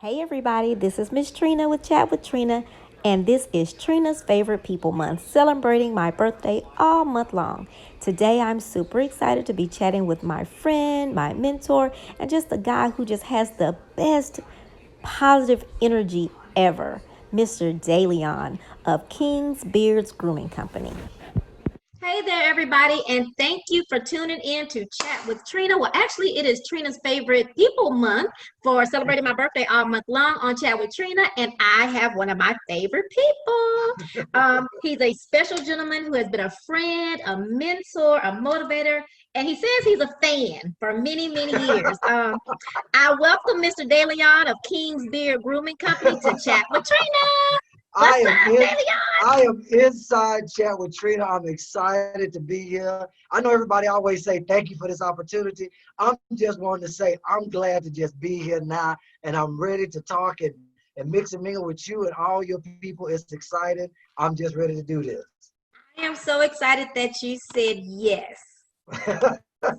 Hey everybody, this is Miss Trina with Chat with Trina, and this is Trina's Favorite People Month, celebrating my birthday all month long. Today I'm super excited to be chatting with my friend, my mentor, and just a guy who just has the best positive energy ever, Mr. DeLeon of King's Beards Grooming Company. Hey there, everybody, and thank you for tuning in to Chat with Trina. Well, actually, it is Trina's favorite people month for celebrating my birthday all month long on Chat with Trina, and I have one of my favorite people. He's a special gentleman who has been a friend, a mentor, a motivator, and he says he's a fan for many, many years. I welcome Mr. DeLeon of King's Beard Grooming Company to Chat with Trina. I What's am up, in, DeLeon? I am inside Chat with Trina. I'm excited to be here. I know everybody always say thank you for this opportunity. I'm just wanting to say I'm glad to just be here now, and I'm ready to talk and mix and mingle with you and all your people. It's exciting. I'm just ready to do this. I am so excited that you said yes.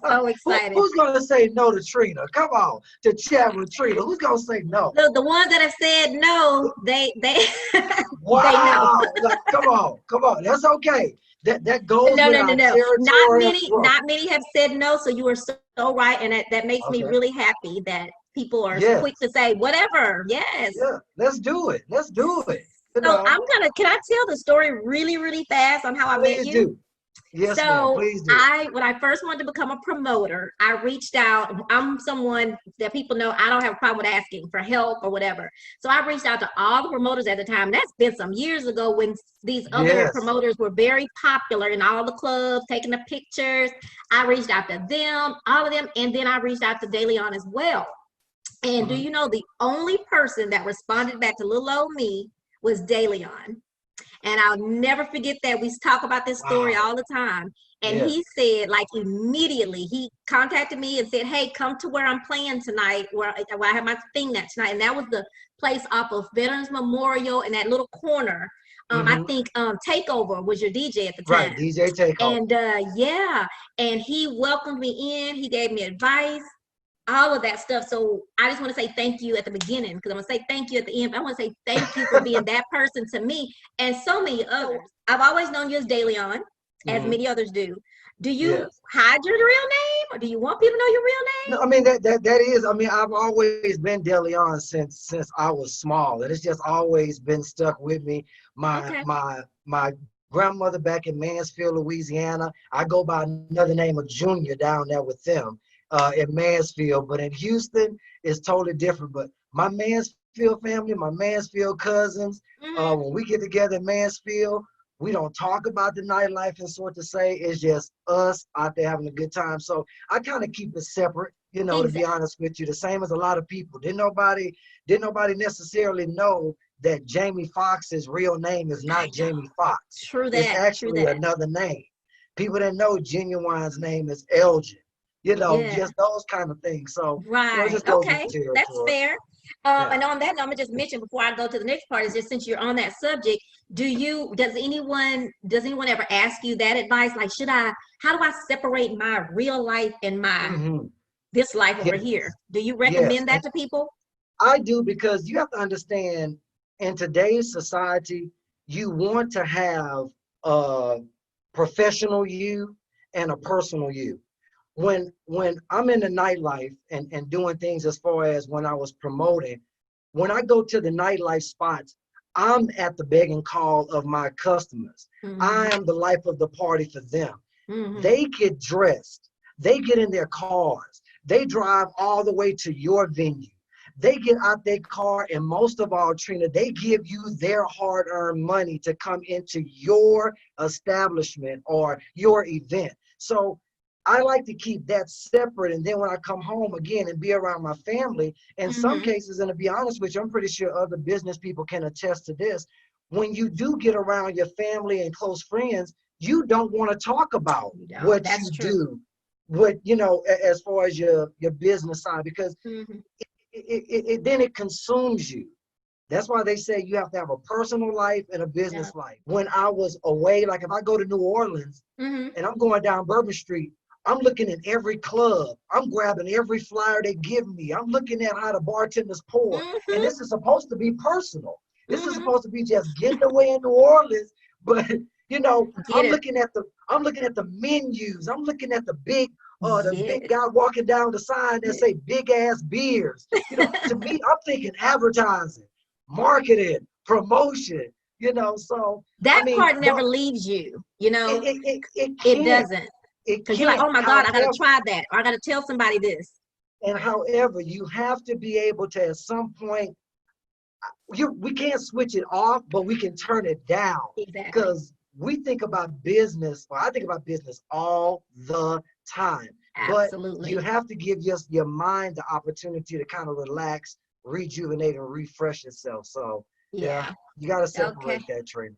So excited. Who's gonna say no to Trina? Come on, to Chat with Trina. Who's gonna say no? The ones that have said no, they they know. Wow! Like, come on. That's okay. That goes No, with no, no, our no. territory of growth. Not many have said no. So you are so right, and that makes me Okay. really happy that people are quick Yes. to say whatever. Yes. Yeah. Let's do it. Let's do it. You So know, can I tell the story really, really fast on how I met please you? do. Yes, ma'am. So Please do. when I first wanted to become a promoter, I reached out. I'm someone that people know I don't have a problem with asking for help or whatever. So I reached out to all the promoters at the time. That's been some years ago when these other Yes. promoters were very popular in all the clubs, taking the pictures. I reached out to them, all of them, and then I reached out to DeLeon as well. And do Mhm. you know the only person that responded back to little old me was DeLeon. And I'll never forget that. We talk about this story Wow. all the time. And Yes. he said, like, immediately, he contacted me and said, hey, come to where I'm playing tonight, where I have my thing that tonight. And that was the place off of Veterans Memorial in that little corner. I Hmm. think Takeover was your DJ at the Right. time. DJ Takeover. And yeah, and he welcomed me in. He gave me advice, all of that stuff. So I just want to say thank you at the beginning, because I'm going to say thank you at the end. But I want to say thank you for being that person to me and so many others. I've always known you as DeLeon, as Hmm. many others do. Do you Yes. hide your real name, or do you want people to know your real No, I mean that is. I mean, I've always been DeLeon since I was small, and it's just always been stuck with me. name? My Okay. my my grandmother back in Mansfield, Louisiana. I go by another name of Junior down there with them in Mansfield, but in Houston it's totally different. But my Mansfield family, my Mansfield cousins, Mm-hmm. when we get together in Mansfield, we don't talk about the nightlife and sort to say. It's just us out there having a good time. So I kind of keep it separate, to be Exactly. honest with you, the same as a lot of people. Didn't nobody necessarily know that Jamie Foxx's real name is I not know. Jamie Foxx. True It's that. True actually that. another name. People didn't know Genuine's name is Elgin. Yeah. Just those kind of things. So, it Right. just goes with Okay. the That's territory. fair. Yeah. And on that note, I'm gonna just mention before I go to the next part is just since you're on that subject, does anyone ever ask you that advice? Like, how do I separate my real life and my Hmm. this life over here? Yes. Do you Yes. recommend that to people? I do, because you have to understand, in today's society, you want to have a professional you and a personal you. When I'm in the nightlife and doing things, as far as when I was promoting, when I go to the nightlife spots, I'm at the begging call of my customers. I Mm-hmm. am the life of the party for them. Mm-hmm. They get dressed, they get in their cars, they drive all the way to your venue. They get out their car, and most of all, Trina, they give you their hard-earned money to come into your establishment or your event. So I like to keep that separate. And then when I come home again and be around my family, in some Mm-hmm. cases, and to be honest with you, I'm pretty sure other business people can attest to this. When you do get around your family and close friends, you don't want to talk about You don't. what That's you true. do, as far as your business side, because Mm-hmm. then it consumes you. That's why they say you have to have a personal life and a Yeah. business life. When I was away, like if I go to New Orleans Mm-hmm. and I'm going down Bourbon Street, I'm looking at every club. I'm grabbing every flyer they give me. I'm looking at how the bartenders pour. And Mm-hmm. this is supposed to be personal. This is Mm-hmm. supposed to be just getting away in New Orleans. But you know, Get it. I'm looking at the menus. I'm looking at the big Yes. guy walking down the sign that say big ass beers. You know, to me, I'm thinking advertising, marketing, promotion, so I That mean, part never leaves you, it it can't. doesn't. It Because you're like, can't. oh my God, I got to try that. Or I got to tell somebody this. However, you have to be able to at some point, we can't switch it off, but we can turn it down. Exactly. Because we think about business, or I think about business all the time. But you Absolutely. have to give your mind the opportunity to kind of relax, rejuvenate, and refresh itself. So yeah, Yeah. you got to Okay. separate that, Trina.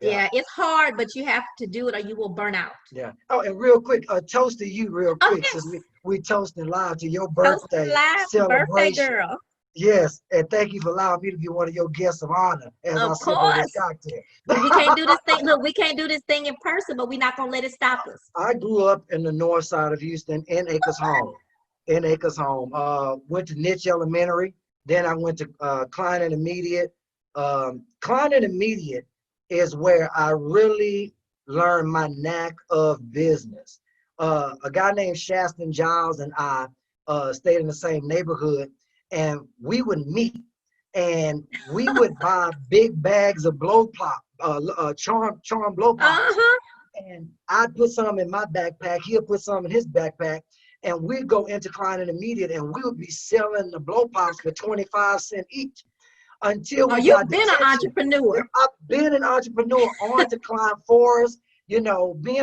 Yeah. Yeah, it's hard, but you have to do it or you will burn out. Yeah. Oh, and real quick, toast to you real Oh, quick, since yes. we toasting live to your Toasting birthday live birthday celebration. girl. Yes, and thank you for allowing me to be one of your guests of honor as I Of sip on this course. cocktail. We can't do this thing. Look, we can't do this thing in person, but we're not gonna let it stop us. I grew up in the north side of Houston in Acres Home. In Acres Home. Went to Niche Elementary. Then I went to Klein Intermediate. Klein Intermediate is where I really learned my knack of business. A guy named Shaston Giles and I stayed in the same neighborhood, and we would meet, and we would buy big bags of blow pop, charm blow pops, Uh-huh. and I'd put some in my backpack. He'll put some in his backpack, and we'd go into Klein Intermediate, and we would be selling the blow pops for 25 cents each until Oh, we you've got been an detention. entrepreneur. I've been an entrepreneur on to Klein Forest, being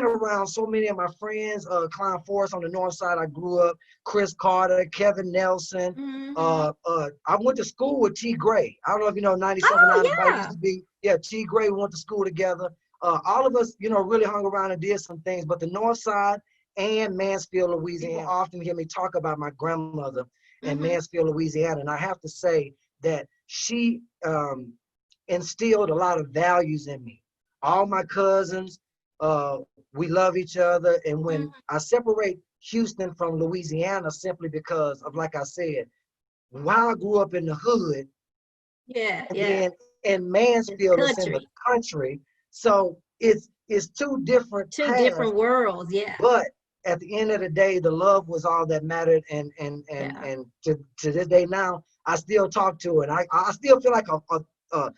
around so many of my friends, Klein Forest on the north side, I grew up, Chris Carter, Kevin Nelson. Mm-hmm. I went to school with T. Gray. I don't know if you know Oh 97.9, everybody yeah. used to be, yeah, T. Gray, we went to school together. All of us, really hung around and did some things, but the north side and Mansfield, Louisiana, people often hear me talk about my grandmother in Mm-hmm. Mansfield, Louisiana, and I have to say that she instilled a lot of values in me. All my cousins, we love each other. And when Mm-hmm. I separate Houston from Louisiana, simply because of, like I said, while I grew up in the hood, Yeah, and yeah. then in It's Mansfield, it's in the country. country. So it's two different Two paths, different worlds. Yeah. but at the end of the day, the love was all that mattered. And Yeah. to this day now, I still talk to her, and I still feel like a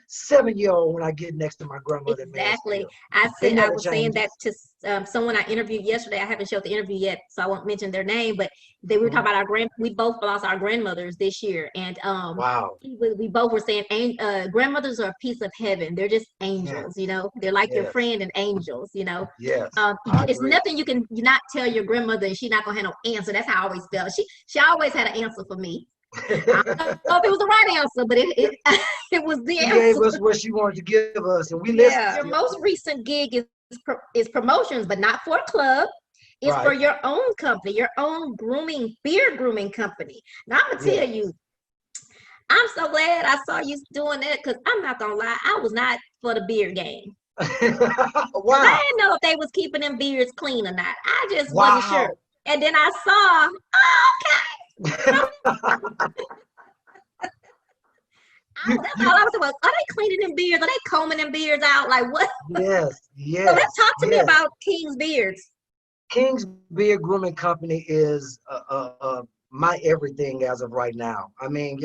7-year-old when I get next to my grandmother in Exactly. Mansfield. I It said I never was saying that changes. to someone I interviewed yesterday. I haven't showed the interview yet, so I won't mention their name. But they were Mhm. talking about our grand. We both lost our grandmothers this year, and Wow. we both were saying, grandmothers are a piece of heaven. They're just angels, Yes. They're like your Yes. friend and angels. Yes. I It's agree. nothing you can not tell your grandmother, and she's not gonna have no answer. That's how I always felt. She always had an answer for me. I don't know if it was the right answer, but it it was the She gave answer. us what she wanted to give us, and we listened Yeah. Your to most recent gig is promotions, but not for a club. her. It's for Right. your own company, your own beer grooming company. Now I'm gonna tell Yes. you, I'm so glad I saw you doing that because I'm not gonna lie, I was not for the beer game. Because I Wow. didn't know if they was keeping them beers clean or not. I just wasn't sure. Wow. And then I saw, oh, you, that's all you, I was about. Are they cleaning them beards? Are they combing them beards out? Like what? yes, So let's yes, talk to me yes. about King's beards. King's Beard Grooming Company is my everything as of right now. I mean,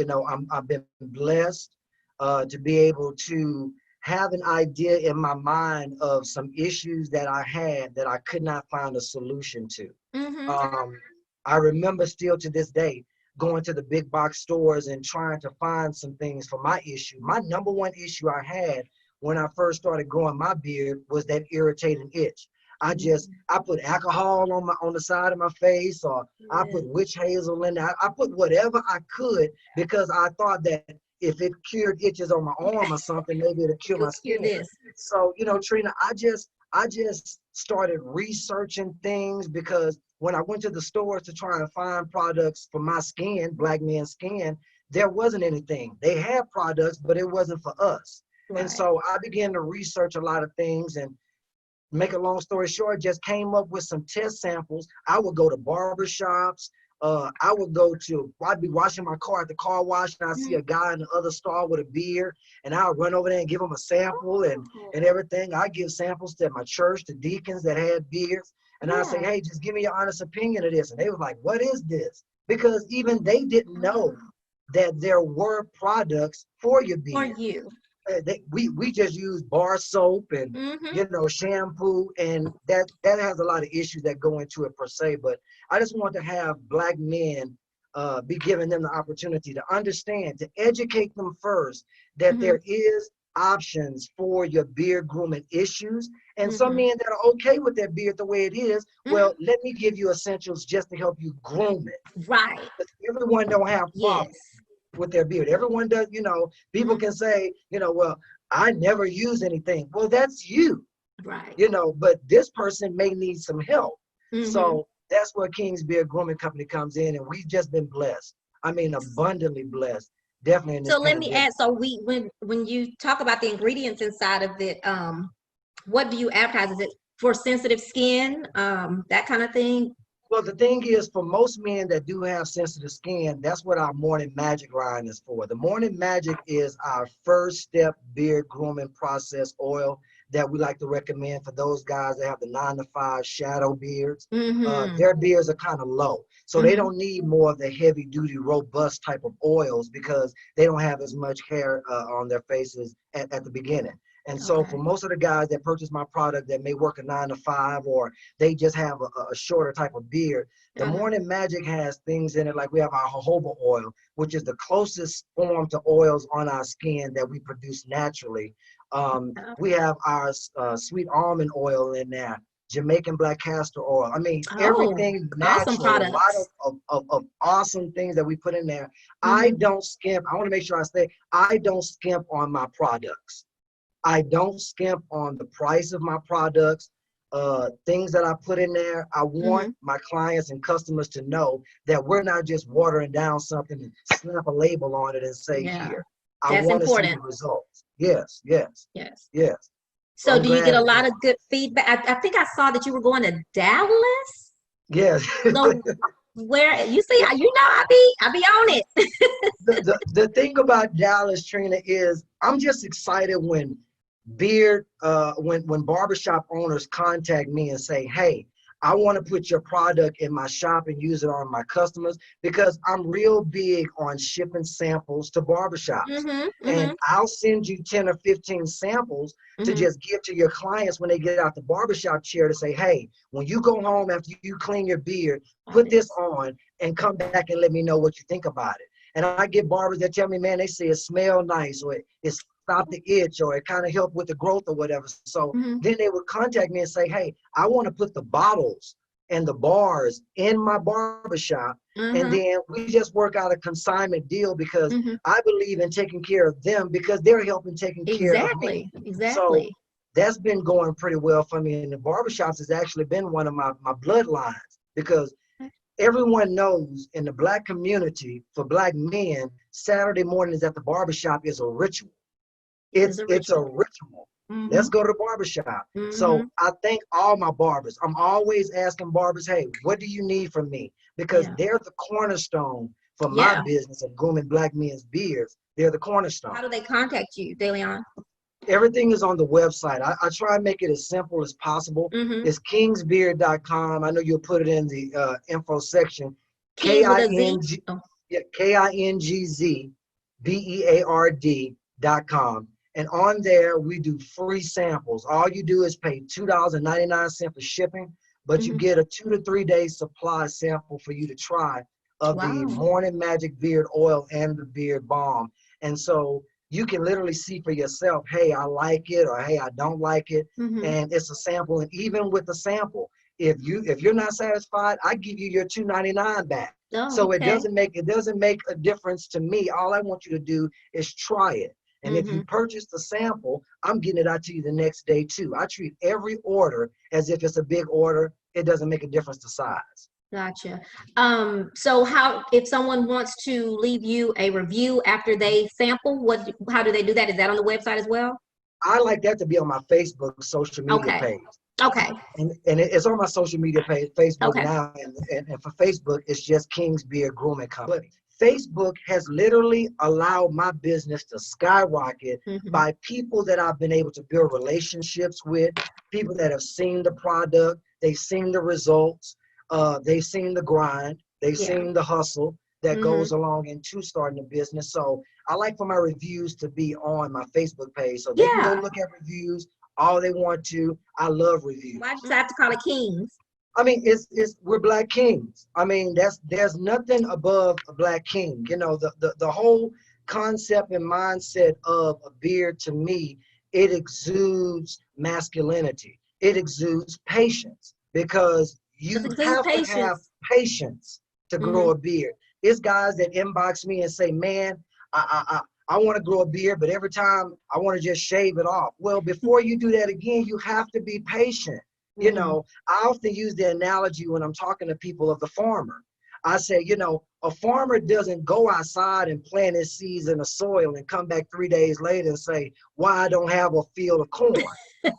I've been blessed to be able to have an idea in my mind of some issues that I had that I could not find a solution to. Mm-hmm. Um, I remember still to this day going to the big box stores and trying to find some things for my issue. My number one issue I had when I first started growing my beard was that irritating itch. I put alcohol on the side of my face, or I Yeah. put witch hazel in there. I put whatever I could because I thought that if it cured itches on my arm or something, maybe it'll cure You'll my cure skin. this. So, Trina, I just started researching things because when I went to the stores to try and find products for my skin, black men's skin, there wasn't anything. They had products, but it wasn't for us. And Right. so I began to research a lot of things, and make a long story short, just came up with some test samples. I would go to barbershops. I'd be washing my car at the car wash, and I see a guy in the other stall with a beard, and I'll run over there and give him a sample and everything. I give samples to my church, to deacons that had beards, and I say, hey, just give me your honest opinion of this. And they were like, what is this? Because even they didn't know that there were products for your beard. For you. We just use bar soap and shampoo, and that has a lot of issues that go into it per se. But I just want to have Black men be giving them the opportunity to understand, to educate them first that there is options for your beard grooming issues, and some men that are okay with their beard the way it is. Well, let me give you essentials just to help you groom it. Right. Everyone don't have problems with their beard. Everyone does, people can say, well, I never use anything. Well, that's you. Right. But this person may need some help. So that's where Kingz Beard Grooming Company comes in, and we've just been blessed. I mean, abundantly blessed. Definitely in this pandemic. Let me add, so when you talk about the ingredients inside of it, what do you advertise? Is it for sensitive skin, that kind of thing? Well, the thing is, for most men that do have sensitive skin, that's what our Morning Magic line is for. The Morning Magic is our first step beard grooming process oil that we like to recommend for those guys that have the 9-to-5 shadow beards. Their beards are kind of low, so they don't need more of the heavy duty, robust type of oils because they don't have as much hair on their faces at the beginning. And so for most of the guys that purchase my product that may work a 9-to-5, or they just have a shorter type of beard, the Morning Magic has things in it, like we have our jojoba oil, which is the closest form to oils on our skin that we produce naturally. We have our sweet almond oil in there, Jamaican black castor oil. I mean, everything natural, awesome products. A lot of awesome things that we put in there. I don't skimp. I want to make sure I say, I don't skimp on my products. I don't skimp on the price of my products, things that I put in there. I want my clients and customers to know that we're not just watering down something and slap a label on it and say, here. I want to see the results. Yes. So do you get a lot of good feedback? I think I saw that you were going to Dallas. Yes. So where you see, I be on it. The thing about Dallas, Trina, is I'm just excited when when barbershop owners contact me and say, hey, I want to put your product in my shop and use it on my customers, because I'm real big on shipping samples to barbershops. And I'll send you 10 or 15 samples to just give to your clients when they get out the barbershop chair to say, hey, when you go home after you clean your beard, put this on and come back and let me know what you think about it. And I get barbers that tell me, man, they say it smells nice, or it's stop the itch, or it kind of help with the growth or whatever. So then they would contact me and say, hey, I want to put the bottles and the bars in my barbershop. And then we just work out a consignment deal, because I believe in taking care of them, because they're helping taking care of me. So that's been going pretty well for me. And the barbershops has actually been one of my bloodlines, because everyone knows in the Black community, for Black men, Saturday mornings at the barbershop is a ritual. It's a ritual. Let's go to the barbershop. So I thank all my barbers. I'm always asking barbers, hey, what do you need from me? Because they're the cornerstone for my business of grooming Black men's beards. They're the cornerstone. How do they contact you, DeLeon? Everything is on the website. I try and make it as simple as possible. It's kingzbeard.com. I know you'll put it in the info section. KINGZBEARD.com. And on there, we do free samples. All you do is pay $2.99 for shipping, but you get a 2 to 3 day supply sample for you to try of the Morning Magic Beard Oil and the Beard Balm. And so you can literally see for yourself, hey, I like it, or hey, I don't like it. And it's a sample. And even with the sample, if you're not satisfied, I give you your $2.99 back. So it doesn't make a difference to me. All I want you to do is try it. And if you purchase the sample, I'm getting it out to you the next day too. I treat every order as if it's a big order. It doesn't make a difference to size. Gotcha. So if someone wants to leave you a review after they sample, how do they do that? Is that on the website as well? I like that to be on my Facebook social media page. Okay. And it's on my social media page, Facebook Okay. now, and for Facebook, it's just King's Beard Grooming Company. But Facebook has literally allowed my business to skyrocket by people that I've been able to build relationships with, people that have seen the product, they've seen the results, they've seen the grind, they've Yeah. seen the hustle that Mm-hmm. goes along into starting a business. So I like for my reviews to be on my Facebook page, so they can go Yeah. look at reviews all they want to. I love reviews. Why did you have to call it King's? I mean, it's we're black kings. I mean, there's nothing above a black king. You know, the whole concept and mindset of a beard, to me, it exudes masculinity. It exudes patience, because Just you exude have to have patience. patience to Mm-hmm. grow a beard. It's guys that inbox me and say, man, I want to grow a beard, but every time I want to just shave it off. Well, before you do that again, you have to be patient. You Mm-hmm. know, I often use the analogy when I'm talking to people of the farmer. I say, you know, a farmer doesn't go outside and plant his seeds in the soil and come back 3 days later and say, why I don't have a field of corn.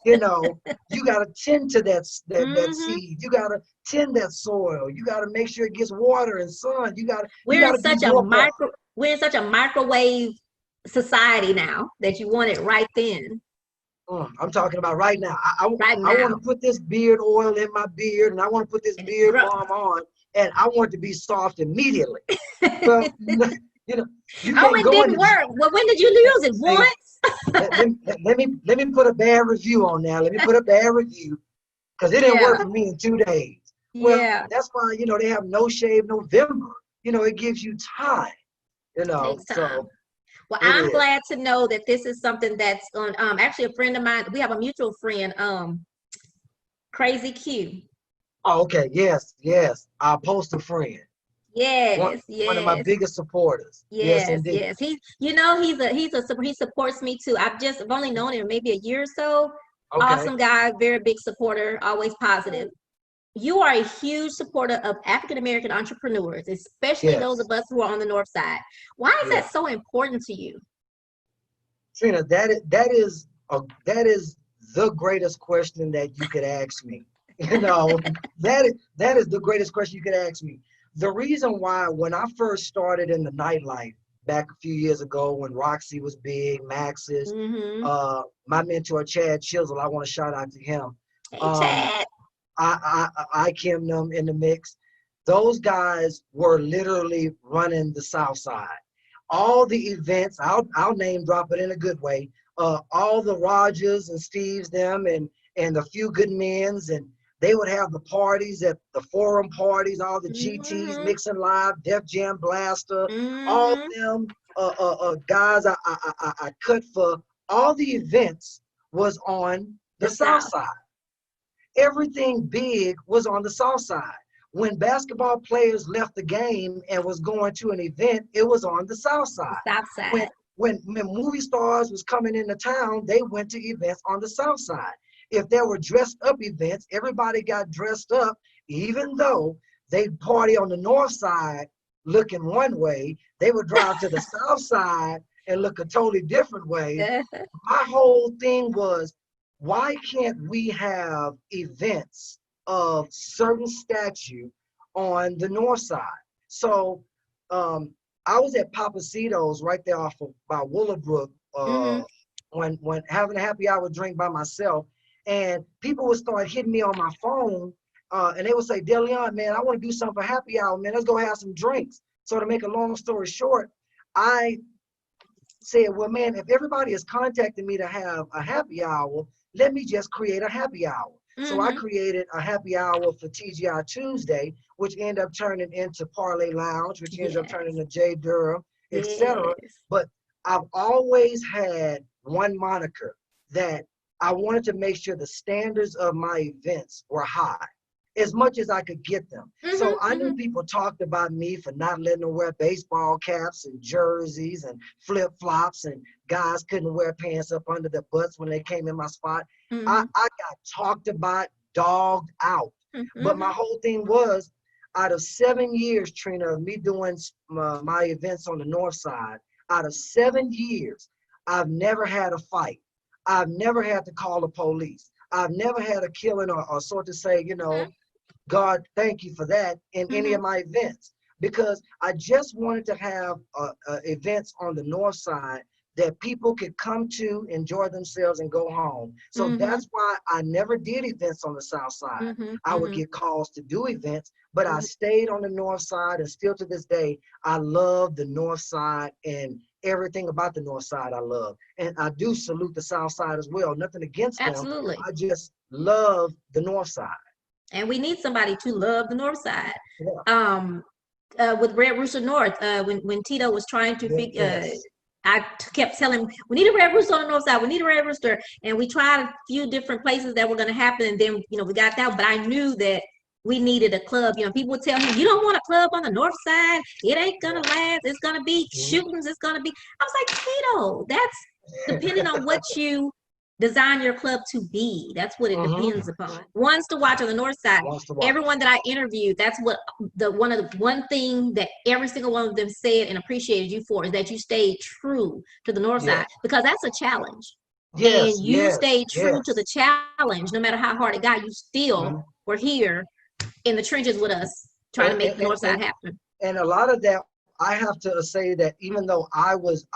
You know, you got to tend to that Mm-hmm. seed. You got to tend that soil. You got to make sure it gets water and sun. You got We're in to do such a your part. microwave society now that you want it right then, I'm talking about right now. right I want now. to put this beard oil in my beard, and I want to put this And beard balm on, and I want it to be soft immediately. Well, you know, you Oh, can't it go didn't into. work. Well, when did you use it? Hey, Once? let me put a bad review on now. Let me put a bad review, because it didn't work Yeah. for me in 2 days. Well, Yeah. that's why, you know, they have No Shave November. You know, it gives you time. You know, Takes time. so Well, it I'm is. glad to know that this is something that's on actually a friend of mine. We have a mutual friend, Crazy Q. Oh, okay. Yes, yes. Our postal friend. One Yes, one of my yes. biggest supporters. Yes, Yes, indeed. yes. He supports me too. I've only known him maybe a year or so. Okay. Awesome guy, very big supporter, always positive. You are a huge supporter of African American entrepreneurs, especially those Yes. of us who are on the North Side. Why is Yeah. that so important to you? Trina, that is the greatest question that you could ask me. You know, that is the greatest question you could ask me. The reason why, when I first started in the nightlife back a few years ago, when Roxy was big, Max's, Mm-hmm. my mentor Chad Chisel, I want to shout out to him. Hey, Um, Chad. I came them in the mix. Those guys were literally running the South Side. All the events, I'll name drop it in a good way. All the Rogers and Steves, them and the few good men's, and they would have the parties at the forum parties, all the GTs, Mm-hmm. Mixing Live, Def Jam Blaster, all Mm-hmm. them guys I cut for. All the events was on The the South South. Side. Everything big was on the South Side. When basketball players left the game and was going to an event, it was on the South The Side. South When Side. when movie stars was coming into town, they went to events on the South Side. If there were dressed up events, everybody got dressed up, even though they party on the North Side looking one way, they would drive to the South Side and look a totally different way. My whole thing was, why can't we have events of certain statue on the North Side? So um, I was at Papacito's right there off of by Willowbrook Mm-hmm. when having a happy hour drink by myself, and people would start hitting me on my phone, and they would say, DeLeon, man, I want to do something for happy hour, man. Let's go have some drinks. So to make a long story short, I said, well, man, if everybody is contacting me to have a happy hour, let me just create a happy hour. So I Mm-hmm. created a happy hour for TGI Tuesday, which ended up turning into Parlay Lounge, which ends up turning Yes. to J Durham, etc. Yes. But I've always had one moniker, that I wanted to make sure the standards of my events were high, as much as I could get them. So I Mm-hmm. knew people talked about me for not letting them wear baseball caps and jerseys and flip-flops, and guys couldn't wear pants up under their butts when they came in my spot. I Mm-hmm. got talked about, dogged out. But my Mm-hmm. whole thing was, out of 7 years, Trina, of me doing my events on the North Side, out of 7 years, I've never had a fight. I've never had to call the police. I've never had a killing or sort to say, you know, God, thank you for that in any of my events, because I just wanted to have events on the north side that people could come to, enjoy themselves, and go home. So that's why I never did events on the south side. I would get calls to do events, but I stayed on the north side, and still to this day, I love the north side, and everything about the north side I love. And I do salute the south side as well. Nothing against them. Absolutely. I just love the north side. And we need somebody to love the north side. Yeah. With Red Rooster North, when Tito was trying to figure, Yes. I kept telling him, we need a Red Rooster on the north side. We need a Red Rooster. And we tried a few different places that were going to happen. And then, you know, we got that. But I knew that we needed a club. You know, people would tell him, you don't want a club on the north side. It ain't going to last. It's going to be shootings. It's going to be. I was like, Tito, that's depending on what you design your club to be. That's what it depends upon. Ones to watch on the north side. Everyone that I interviewed, that's what one thing that every single one of them said and appreciated you for is that you stayed true to the north side, because that's a challenge. Yes, and you stayed true to the challenge. No matter how hard it got, you still were here in the trenches with us trying to make the north side happen. And a lot of that, I have to say that even though I was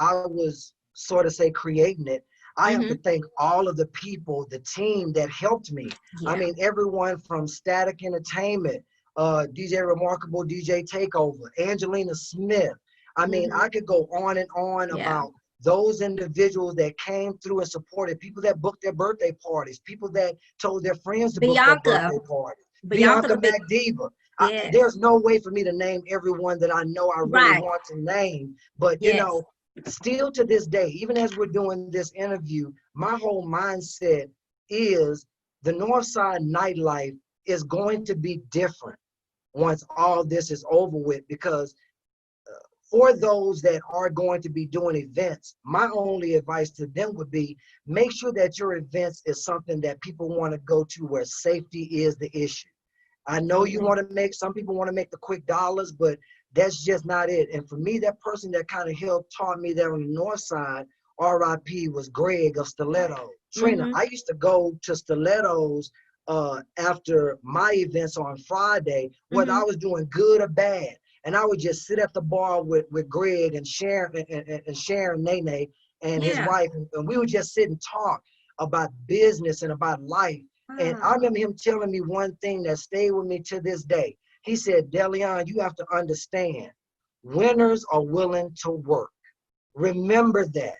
sort of say creating it, I have to thank all of the people, the team that helped me. I mean, everyone from Static Entertainment, DJ Remarkable, DJ Takeover, Angelina Smith. I mean, I could go on and on about those individuals that came through and supported, people that booked their birthday parties, people that told their friends to book their birthday parties. Bianca McDiva. There's no way for me to name everyone that I know I really want to name, but you know, still to this day, even as we're doing this interview, my whole mindset is the Northside Nightlife is going to be different once all this is over with, because for those that are going to be doing events, my only advice to them would be make sure that your events is something that people want to go to where safety is the issue. I know you want to make, some people want to make the quick dollars, but that's just not it. And for me, that person that kind of helped taught me that on the north side, RIP, was Greg of Stiletto. Trina, I used to go to Stilettos after my events on Friday, whether I was doing good or bad. And I would just sit at the bar with Greg and Sharon and Sharon Nene and his wife, and we would just sit and talk about business and about life. And I remember him telling me one thing that stayed with me to this day. He said, DeLeon, you have to understand, winners are willing to work. Remember that.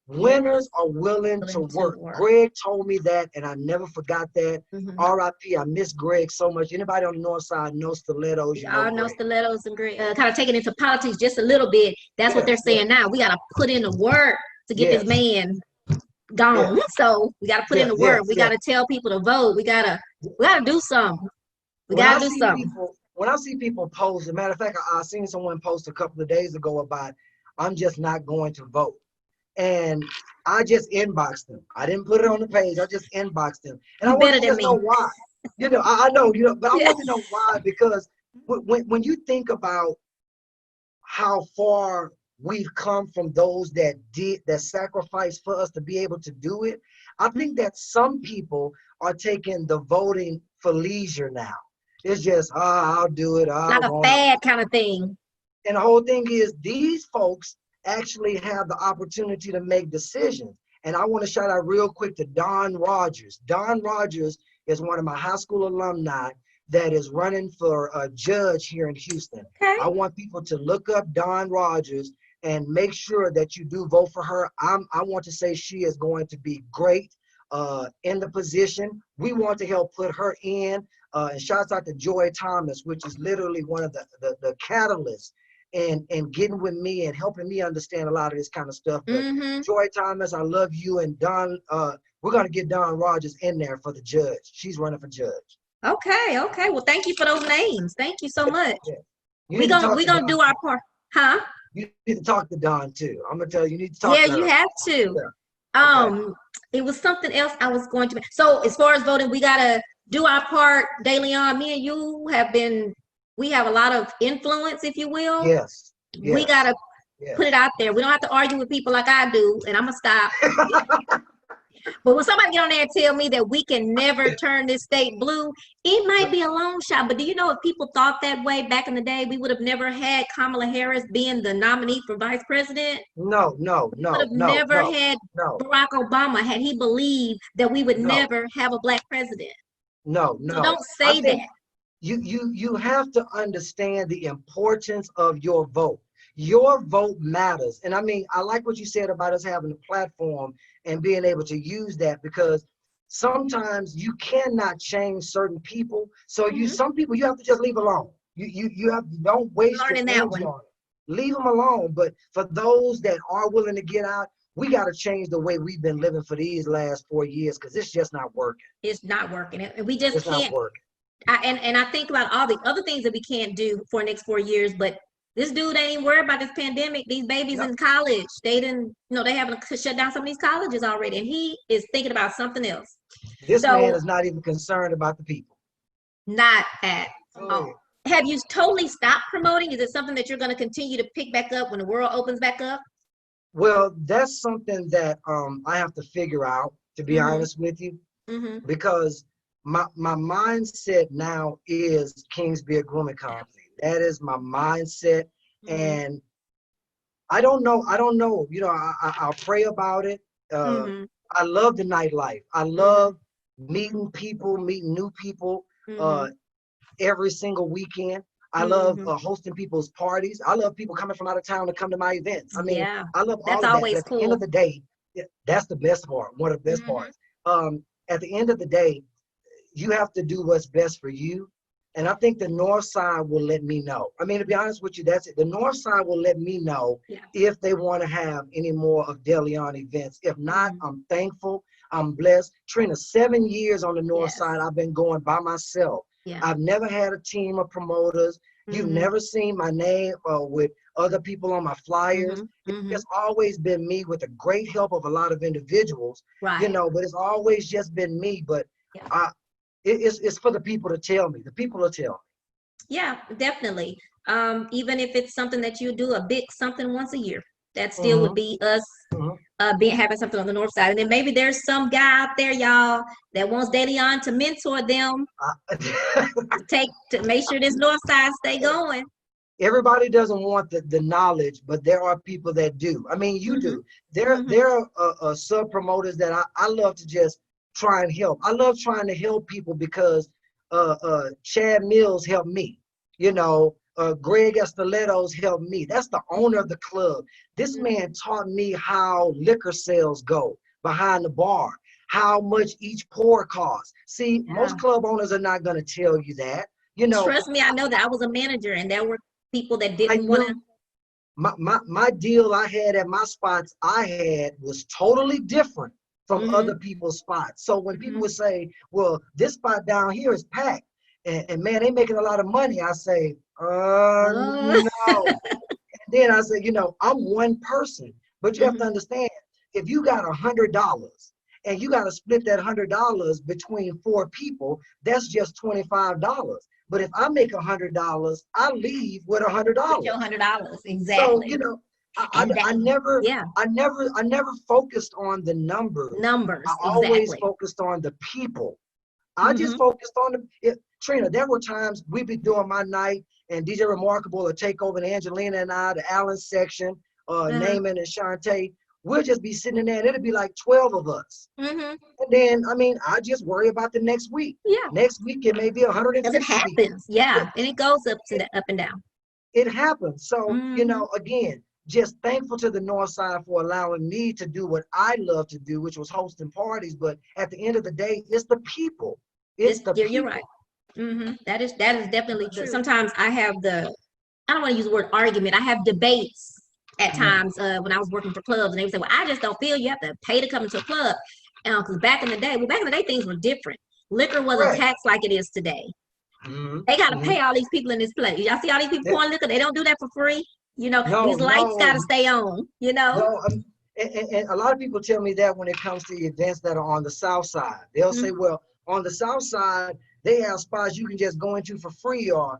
Winners are willing to work. Greg told me that, and I never forgot that. RIP, I miss Greg so much. Anybody on the north side knows Stilettos. You know Stilettos and Greg. Kind of taking into politics just a little bit. That's what they're saying now. We got to put in the work to get this man gone. So we got to put in the work. We got to tell people to vote. We got to do something. We got to do something. When I see people post, as a matter of fact, I seen someone post a couple of days ago about, I'm just not going to vote. And I just inboxed them. I didn't put it on the page. I just inboxed them. And I want to just know why. You know, I know, you know, but I want to know why, because when you think about how far we've come from those that sacrificed for us to be able to do it, I think that some people are taking the voting for leisure now. It's just, I'll do it. Like a fad kind of thing. And the whole thing is, these folks actually have the opportunity to make decisions. And I want to shout out real quick to Don Rogers. Don Rogers is one of my high school alumni that is running for a judge here in Houston. I want people to look up Don Rogers and make sure that you do vote for her. I want to say she is going to be great in the position. We want to help put her in. And shouts out to Joy Thomas, which is literally one of the catalysts and getting with me and helping me understand a lot of this kind of stuff. But Joy Thomas, I love you. And Don, we're going to get Don Rogers in there for the judge. She's running for judge. Okay. Well, thank you for those names. Thank you so much. We're gonna do our part. Huh? You need to talk to Don too. I'm gonna tell you, you need to talk to her. Yeah, you have to. It was something else I was going to. So as far as voting, we gotta do our part. DeLeon, me and you we have a lot of influence, if you will. Yes. We gotta put it out there. We don't have to argue with people like I do, and I'm gonna stop. But when somebody get on there and tell me that we can never turn this state blue, it might be a long shot. But do you know if people thought that way back in the day, we would have never had Kamala Harris being the nominee for vice president? No, no, We would no, have no, never no, had no, Barack Obama had he believed that we would no, never have a black president. no, So no. don't I say think that. you have to understand the importance of your vote. Your vote matters. And I mean, I like what you said about us having a platform and being able to use that, because sometimes you cannot change certain people. So some people you have to just leave alone. Don't waste your Learning that energy one. on it. Leave them alone. But for those that are willing to get out, we got to change the way we've been living for these last 4 years, because it's just not working. It's not working. And we just It's not can't. working. And I think about all the other things that we can't do for the next 4 years, but this dude ain't even worried about this pandemic. These babies No. in college, they didn't, they haven't shut down some of these colleges already, and he is thinking about something else. This So man is not even concerned about the people. not at all. Have you totally stopped promoting? Is it something that you're going to continue to pick back up when the world opens back up? Well, that's something that I have to figure out, to be honest with you, because my mindset now is Kingz Beard Grooming Company. That is my mindset, and I don't know. You know, I'll pray about it. I love the nightlife. I love meeting people, meeting new people every single weekend. I love hosting people's parties. I love people coming from out of town to come to my events. I mean, I love all of that. But at the end of the day, that's the best part, one of the best parts. At the end of the day, you have to do what's best for you. And I think the Northside will let me know. I mean, to be honest with you, that's it. The Northside will let me know if they want to have any more of DeLeon events. If not, I'm thankful. I'm blessed. Trina, 7 years on the Northside, I've been going by myself. I've never had a team of promoters. You've never seen my name with other people on my flyers. It's always been me, with the great help of a lot of individuals, you know, but it's always just been me. But it's for the people to tell me. The people will tell me. Yeah, definitely. Even if it's something that you do, a big something once a year, that still would be us having something on the north side. And then maybe there's some guy out there, y'all, that wants DeLeon to mentor them to make sure this north side stay going. Everybody doesn't want the knowledge, but there are people that do. I mean, you do. There are sub promoters that I love to just try and help. I love trying to help people because Chad Mills helped me. You know, Greg Estiletto's helped me. That's the owner of the club. This man taught me how liquor sales go behind the bar, how much each pour costs. See, most club owners are not going to tell you that. You know, trust me, I know that. I was a manager, and there were people that didn't want to. My deal I had at my spots I had was totally different from other people's spots. So when people would say, well, this spot down here is packed, and man, they making a lot of money, I say, no. And then I say, you know, I'm one person, but you have to understand, if you got $100 and you got to split that $100 between 4 people, that's just $25. But if I make $100, I leave with $100. Your $100, exactly. So, you know, I never focused on the numbers. I always focused on the people. I just focused on Trina, there were times we'd be doing my night and DJ Remarkable would take over, and Angelina and I, the Allen section, Naaman and Shantae, we'll just be sitting in there and it'll be like 12 of us. And then, I mean, I just worry about the next week. Next week it may be 150 it happens. people. And it goes up and down. It happens. So, you know, again, just thankful to the Northside for allowing me to do what I love to do, which was hosting parties. But at the end of the day, it's the people. You're right. That is definitely true. Sometimes I have I don't want to use the word argument. I have debates at times when I was working for clubs, and they would say, well, I just don't feel you have to pay to come into a club. Because back in the day, things were different. Liquor wasn't taxed like it is today. They got to pay all these people in this place. Y'all see all these people pouring liquor? They don't do that for free. You know, these lights got to stay on, you know? And a lot of people tell me that when it comes to events that are on the South Side. They'll say, well, on the South Side, they have spots you can just go into for free, or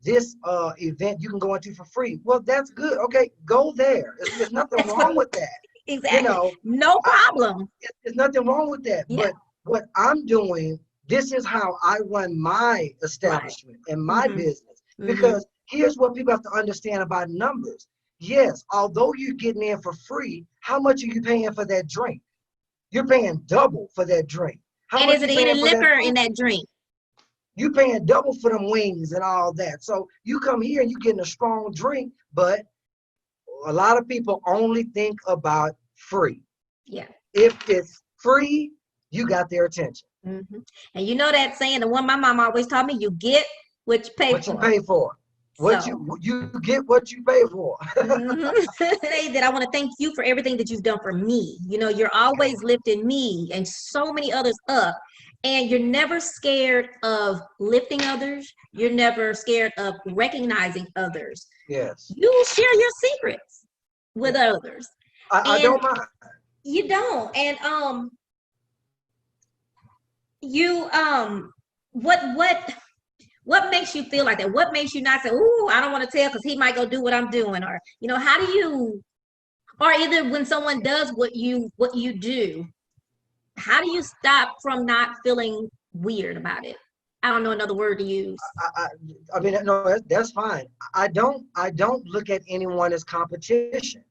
this event you can go into for free. Well, that's good. Okay, go there. There's nothing wrong with that. You Exactly. know, No problem. there's nothing wrong with that. Yeah. But what I'm doing, this is how I run my Right. establishment and my Mm-hmm. business. Mm-hmm. Because here's what people have to understand about numbers. Yes, although you're getting in for free, how much are you paying for that drink? You're paying double for that drink. How And much is you it any paying for that liquor in food? that drink? You paying double for them wings and all that. So you come here and you getting a strong drink, but a lot of people only think about free. Yeah. If it's free, you got their attention. Mm-hmm. And you know that saying, the one my mom always taught me, you get what you pay What you for. pay for. What So you get what you pay for. say that I want to thank you for everything that you've done for me. You know, you're always lifting me and so many others up. And you're never scared of lifting others. You're never scared of recognizing others. Yes. You share your secrets with Yeah. others. I And don't mind. you don't. And you what makes you feel like that? What makes you not say, "Ooh, I don't want to tell because he might go do what I'm doing," or how do you, or either when someone does what you do, how do you stop from not feeling weird about it? I don't know another word to use. I, I mean, no, that's fine. I don't look at anyone as competition.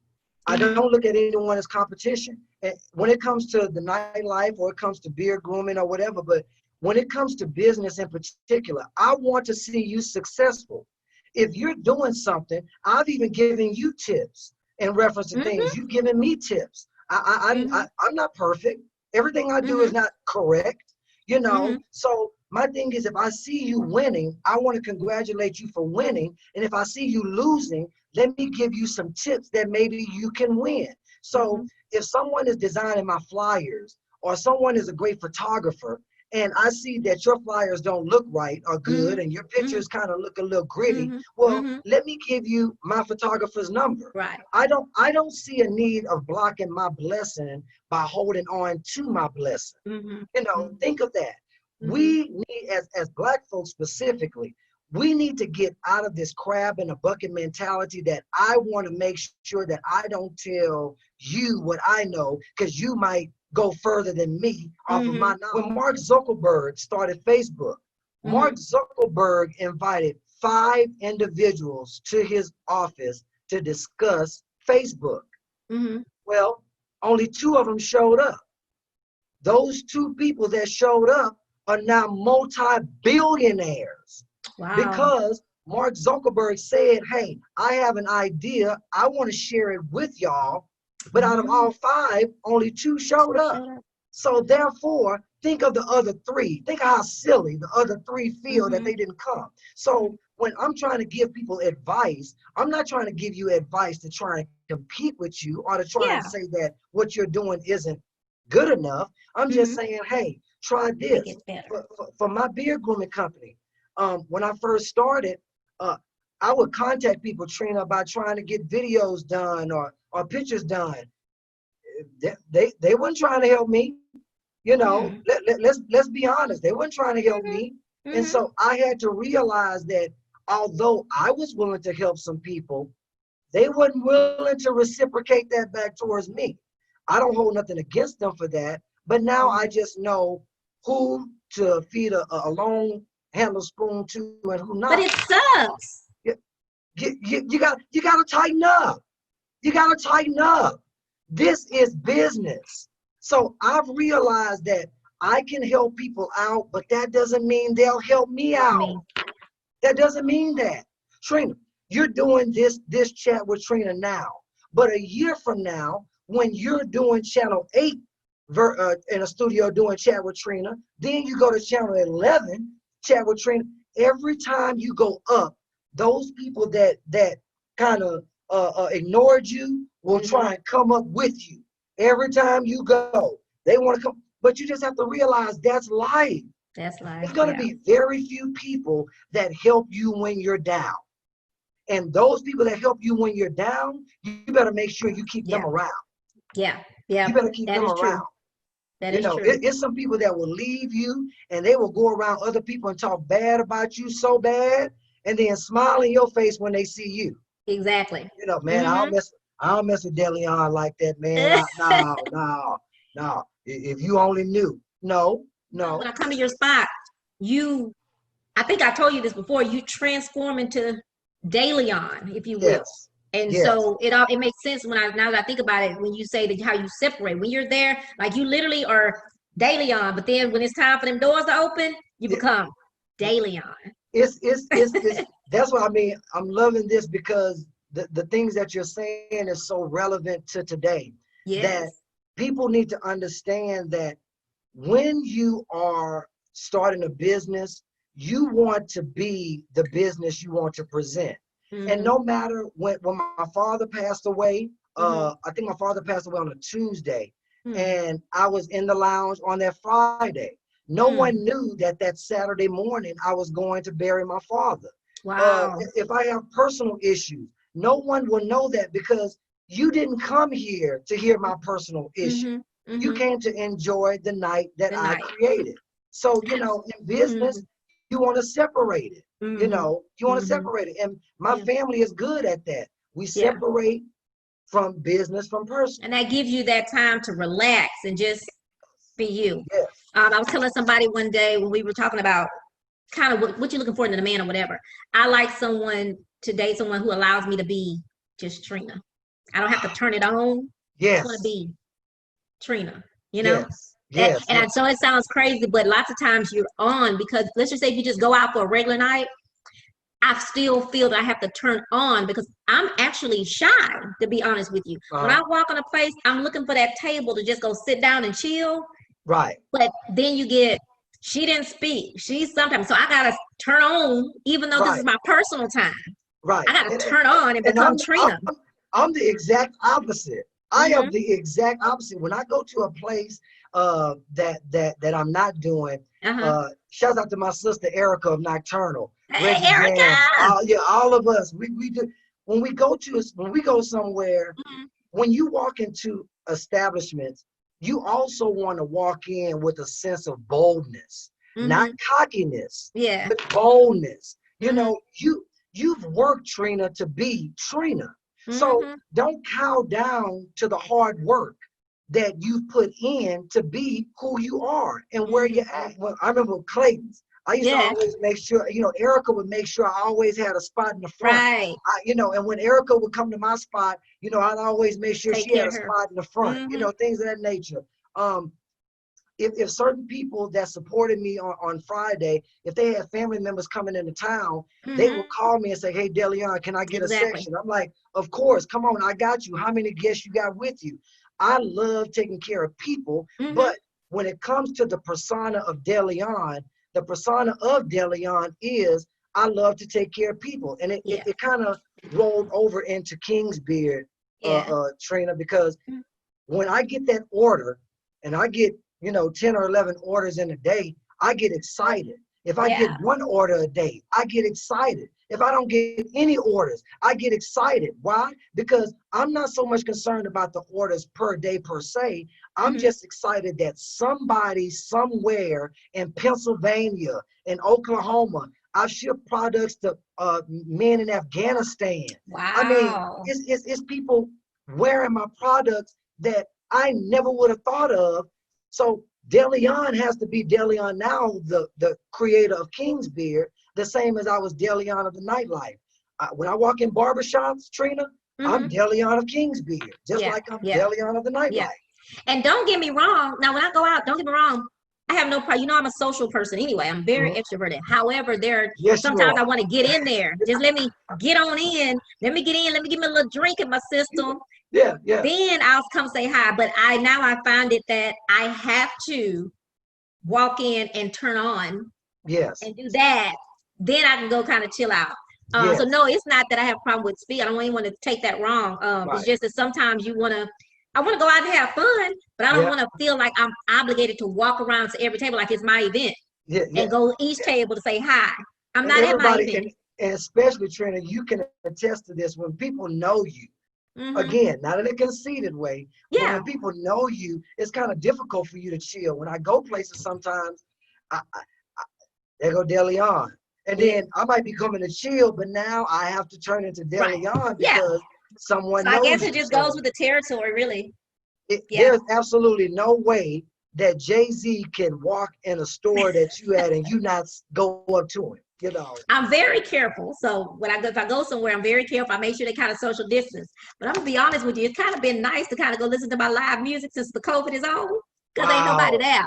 I Mhm. don't look at anyone as competition. And when it comes to the nightlife or it comes to beer grooming or whatever, but when it comes to business in particular, I want to see you successful. If you're doing something, I've even given you tips in reference to things. Mhm. You've given me tips. Mhm. I'm not perfect. Everything I do is Mhm. not correct, you know. Mhm. So my thing is, if I see you winning, I want to congratulate you for winning. And if I see you losing, let me give you some tips that maybe you can win. So Mhm. if someone is designing my flyers or someone is a great photographer and I see that your flyers don't look right or good Mhm. and your Mhm. pictures kind of look a little gritty, Mhm. well, Mhm. let me give you my photographer's number. Right. I don't see a need of blocking my blessing by holding on to my blessing. Mhm. You know, Mhm. think of that. Mhm. We need, as Black folks specifically, we need to get out of this crab in a bucket mentality that I want to make sure that I don't tell you what I know because you might go further than me off of my Mhm. knowledge. When Mark Zuckerberg started Facebook, Mark Mhm. Zuckerberg invited 5 individuals to his office to discuss Facebook. Mhm. Well, only 2 of them showed up. Those 2 people that showed up are now multi-billionaires Wow. because Mark Zuckerberg said, hey, I have an idea. I want to share it with y'all. But out of Mhm. all 5, only 2 showed Two up. showed up. So therefore, think of the other 3. Think of how silly the other 3 feel that Mhm. they didn't come. So when I'm trying to give people advice, I'm not trying to give you advice to try and compete with you or to try and Yeah. say that what you're doing isn't good enough. I'm just Mhm. saying, hey, try Make this. it better. For my beer grooming company, when I first started, uh, I would contact people, Trina, about trying to get videos done or pictures done. They weren't trying to help me. You know, Mhm. let's be honest. They weren't trying to help Mhm. me. And Mhm. so I had to realize that although I was willing to help some people, they weren't willing to reciprocate that back towards me. I don't hold nothing against them for that, but now I Mhm. just know who to feed a long handle spoon to and who But not. it sucks. You, you got to tighten up. You got to tighten up. This is business. So I've realized that I can help people out, but that doesn't mean they'll help me Help out. me. That doesn't mean that. Trina, you're doing this chat with Trina now. But a year from now, when you're doing channel 8 in a studio doing chat with Trina, then you go to channel 11, chat with Trina. Every time you go up, those people that kind of ignored you will Mhm. try and come up with you. Every time you go, they want to come. But you just have to realize that's life. That's There's life. going to Yeah. be very few people that help you when you're down. And those people that help you when you're down, you better make sure you keep them Yeah. around. Yeah. You Yeah. better keep That them is true. around. That You is know, true. it's some people that will leave you and they will go around other people and talk bad about you so bad and then smile in your face when they see you. Exactly. You know, man, Mhm. I don't mess with DeLeon like that, man. No. If you only knew. No. When I come to your spot, I think I told you this before, you transform into DeLeon, if you will. Yes. And Yes. so it makes sense now that I think about it, when you say that how you separate. When you're there, like you literally are DeLeon, but then when it's time for them doors to open, you become DeLeon. It's that's what I mean. I'm loving this because the things that you're saying is so relevant to today. Yes. That people need to understand that when you are starting a business, you want to be the business you want to present. And no matter when my father passed away, I think my father passed away on a Tuesday, and I was in the lounge on that Friday. No one knew that Saturday morning I was going to bury my father. Wow. If I have personal issues, no one will know that because you didn't come here to hear my personal issue. You came to enjoy the night that I created. So, you know, in business, you want to separate it. You know, you want to separate it. And my family is good at that. We separate from business from personal. And that gives you that time to relax and just be you. Yes. I was telling somebody one day when we were talking about kind of what you're looking for in a man or whatever. I like someone to date someone who allows me to be just Trina. I don't have to turn it on. Yes. I want to be Trina, you know? Yes. And so it sounds crazy, but lots of times you're on because let's just say if you just go out for a regular night, I still feel that I have to turn on because I'm actually shy, to be honest with you. When I walk in a place, I'm looking for that table to just go sit down and chill. Right. But then you get, she didn't speak. She's sometimes, so I got to turn on, even though this is my personal time. Right. I got to turn on and become Trina. I'm the exact opposite. I am the exact opposite. When I go to a place that I'm not doing, shout out to my sister Erica of Nocturnal. Hey, Erica! All of us. We do when we go somewhere, when you walk into establishments, you also want to walk in with a sense of boldness, not cockiness, but boldness. You know, you've worked, Trina, to be Trina. So don't cow down to the hard work that you've put in to be who you are and where you're at. Well, I remember with Clayton's, I used to always make sure, you know, Erica would make sure I always had a spot in the front. Right. You know, and when Erica would come to my spot, you know, I'd always make sure she had a spot in the front, you know, things of that nature. If certain people that supported me on Friday, if they had family members coming into town, they would call me and say, hey, DeLeon, can I get a section? I'm like, of course, come on, I got you. How many guests you got with you? I love taking care of people, but when it comes to the persona of DeLeon, the persona of DeLeon is I love to take care of people. And it kind of rolled over into King's beard, Trina, because when I get that order and I get, you know, 10 or 11 orders in a day, I get excited. If I get one order a day, I get excited. If I don't get any orders, I get excited. Why? Because I'm not so much concerned about the orders per day per se. I'm just excited that somebody somewhere in Pennsylvania, in Oklahoma, I've shipped products to men in Afghanistan. Wow. I mean, it's people wearing my products that I never would have thought of. So DeLeon has to be DeLeon now, the creator of King's Beard, the same as I was DeLeon of the Nightlife. When I walk in barbershops, Trina, I'm DeLeon of King's Beard, just like I'm DeLeon of the Nightlife. And don't get me wrong. Now, when I go out, don't get me wrong. I have no problem. You know, I'm a social person anyway. I'm very extroverted. However, sometimes I want to get in there. Just let me get on in. Let me get in. Let me give me a little drink in my system. Yeah. Then I'll come say hi. But I find it that I have to walk in and turn on. Yes. And do that. Then I can go kind of chill out. So no, it's not that I have a problem with speed. I don't even want to take that wrong. It's just that sometimes I want to go out and have fun, but I don't want to feel like I'm obligated to walk around to every table like it's my event and go each table to say hi. I'm not at my event. And especially, Trina, you can attest to this when people know you. Again, not in a conceited way. But when people know you, it's kind of difficult for you to chill. When I go places sometimes, there go DeLeon. And then I might be coming to chill, but now I have to turn into DeLeon because someone So I guess knows it you. just So goes with the territory, really. Yeah. there's absolutely no way that Jay-Z can walk in a store that you at and you not go up to him, you know. I'm very careful. So when if I go somewhere, I'm very careful. I make sure they kind of social distance. But I'm gonna be honest with you, it's kind of been nice to kind of go listen to my live music since the COVID is on, because ain't nobody Wow. there.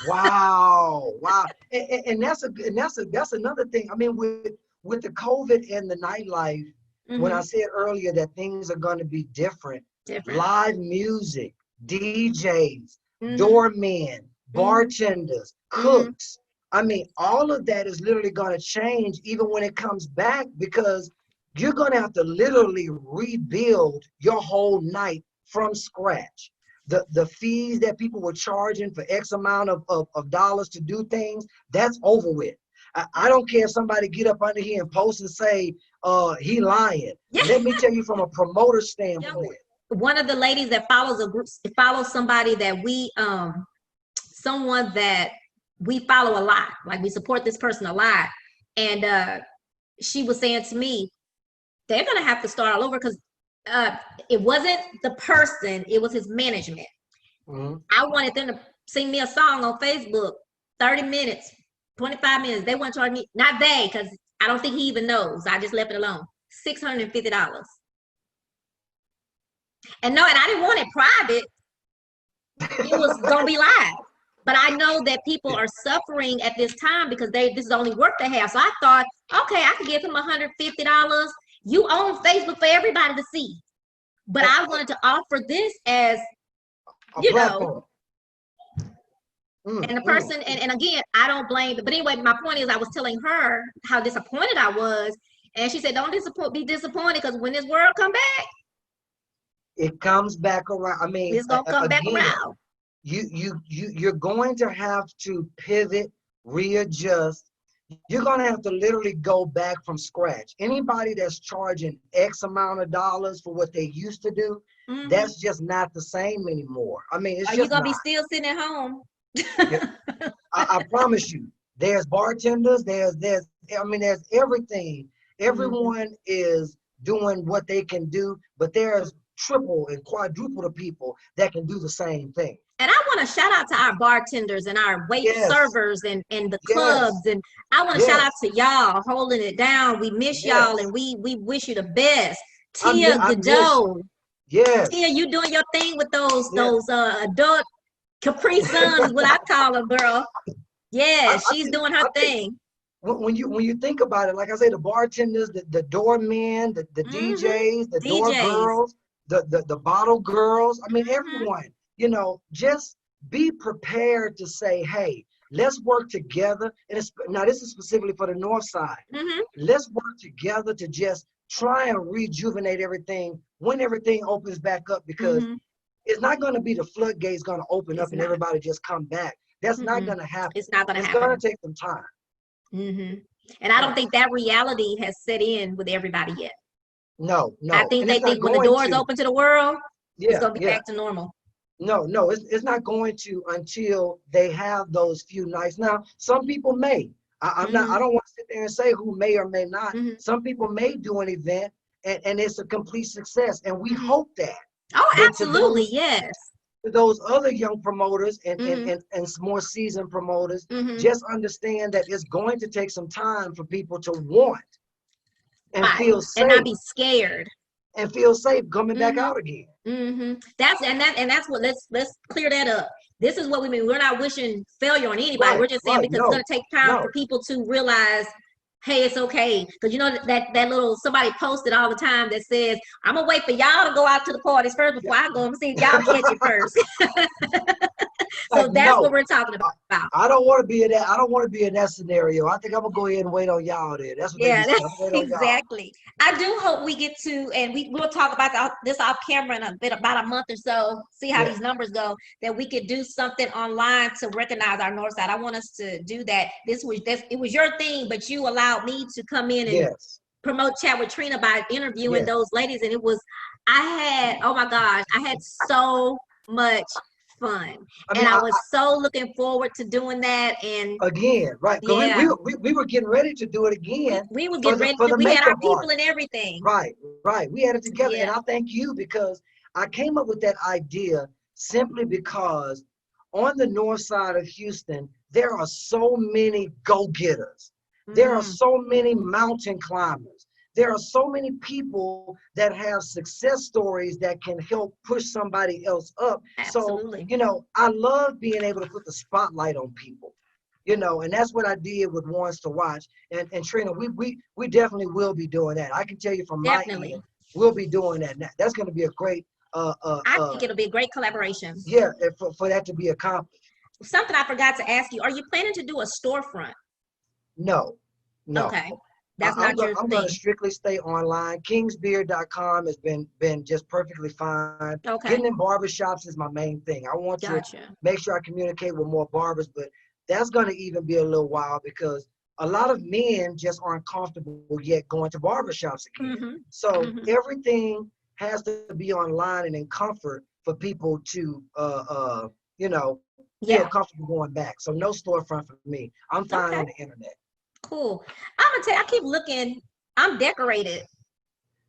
Wow. And that's another thing. I mean, with the COVID and the nightlife, when I Mm-hmm. said earlier that things are going to be different, Different. live music, DJs, Mm-hmm. doormen, Mm-hmm. bartenders, Mm-hmm. cooks. I mean, all of that is literally going to change even when it comes back, because you're going to have to literally rebuild your whole night from scratch. The fees that people were charging for X amount of dollars to do things, that's over with. I don't care if somebody get up under here and post and say, he lying. Yeah. Let me tell you from a promoter Yeah. standpoint. One of the ladies that follows a group follows somebody that we someone that we follow a lot. Like we support this person a lot. And she was saying to me, they're gonna have to start all over because it wasn't the person, it was his management. Mhm. I wanted them to sing me a song on Facebook, 30 minutes, 25 minutes. They want to charge me, not they, because I don't think he even knows. I just left it alone. $650. And no, and I didn't want it private. It was gonna be live. But I know that people are suffering at this time because this is the only work they have. So I thought, okay, I could give him $150. You own Facebook for everybody to see. But I wanted to offer this as, A you know, platform. and the person, and again, I don't blame, but anyway, my point is I was telling her how disappointed I was. And she said, don't be disappointed, because when this world come back, It comes back around. I mean, it's gonna come back again, around. you're going to have to pivot, readjust. You're going to have to literally go back from scratch. Anybody that's charging X amount of dollars for what they used to do, Mm-hmm. that's just not the same anymore. I mean, it's Are just you gonna not. be still sitting at home? Yeah, I promise you, there's bartenders, there's everything. Everyone is doing what they can do, but there's triple and quadruple the people that can do the same thing. And I want to shout out to our bartenders and our wait Yes, servers and the clubs. yes, And I want to shout out yes, to y'all holding it down. We miss y'all, and yes. we wish you the best. Yeah, Tia I miss you. Godot. Tia, Yes, you doing your thing with those yes. adult Capri Suns is what I call them, girl. Yeah, I she's think doing her I think thing. when you think about it, like I say, the bartenders, the doormen, the Mm-hmm. DJs, the door DJs. girls, the bottle girls. I mean, Mm-hmm. everyone. You know, just be prepared to say, hey, let's work together. And now this is specifically for the North Side. Mm-hmm. Let's work together to just try and rejuvenate everything when everything opens back up, because Mm-hmm. it's not going to be the floodgates going to open It's up and not. everybody just come back. That's not Mm-mm. going to happen. It's not gonna It's going happen. to take some time. Mm-hmm. And I don't Yeah. think that reality has set in with everybody yet. No. I think And they it's not think when the going doors to. open to the world, it's Yeah, gonna be yeah. back to normal. No, it's not going to until they have those few nights. Now, some people may. I Mm-hmm. don't want to sit there and say who may or may not. Mm-hmm. Some people may do an event and it's a complete success. And we Mm-hmm. hope that. Oh, But absolutely, yes. to those other young promoters and Mm-hmm. more seasoned promoters, Mm-hmm. just understand that it's going to take some time for people to want and Right. feel And not safe be scared. coming back Mm-hmm. out again. Mm-hmm. That's what let's clear that up. This is what we mean. We're not wishing failure on anybody. We're just saying because it's No, gonna take time for people to realize, hey, it's okay. Because you know that little somebody posted all the time that says, I'm gonna wait for y'all to go out to the parties first before I go and see if y'all catch it first. So Like, that's what no, we're talking about. I don't want to be in that. I don't want to be in that scenario. I think I'm gonna go ahead and wait on y'all there. That's what they be Yeah, saying. I'm gonna wait on y'all. exactly. I do hope we get to, and we'll talk about this off camera in about a month or so, see how Yeah. these numbers go, that we could do something online to recognize our North Side. I want us to do that. It was your thing, but you allowed me to come in and Yes. promote Chat with Trina by interviewing Yes. those ladies. And oh my gosh, I had so much fun. I And mean, I was so looking forward to doing that. And again, right? Because yeah, we were getting ready to do it again we were for getting ready for to, the we had our makeup people and artist. everything. Right, right. We had it together, and Yeah. I thank you because I came up with that idea simply because on the north side of Houston, there are so many go-getters. There are Mhm. so many mountain climbers. There are so many people that have success stories that can help push somebody else up. So, Absolutely. I love being able to put the spotlight on people. And that's what I did with Ones to Watch. And Trina, we definitely will be doing that. I can tell you from my Definitely. end, we'll be doing that. That's going to be a great I think it'll be a great collaboration. yeah, for that to be accomplished. Something I forgot to ask you, are you planning to do a storefront? No, no. Okay. That's I'm not going your I'm going thing. to strictly stay online. Kingsbeard.com has been just perfectly fine. Okay. Getting in barbershops is my main thing. I want to Gotcha. make sure I communicate with more barbers, but that's going to even be a little while because a lot of men just aren't comfortable yet going to barbershops again. Mm-hmm. So Mm-hmm. everything has to be online and in comfort for people to feel Yeah. comfortable going back. So no storefront for me. I'm fine Okay. on the internet. Cool. I'm gonna tell you, I keep looking. I'm decorated.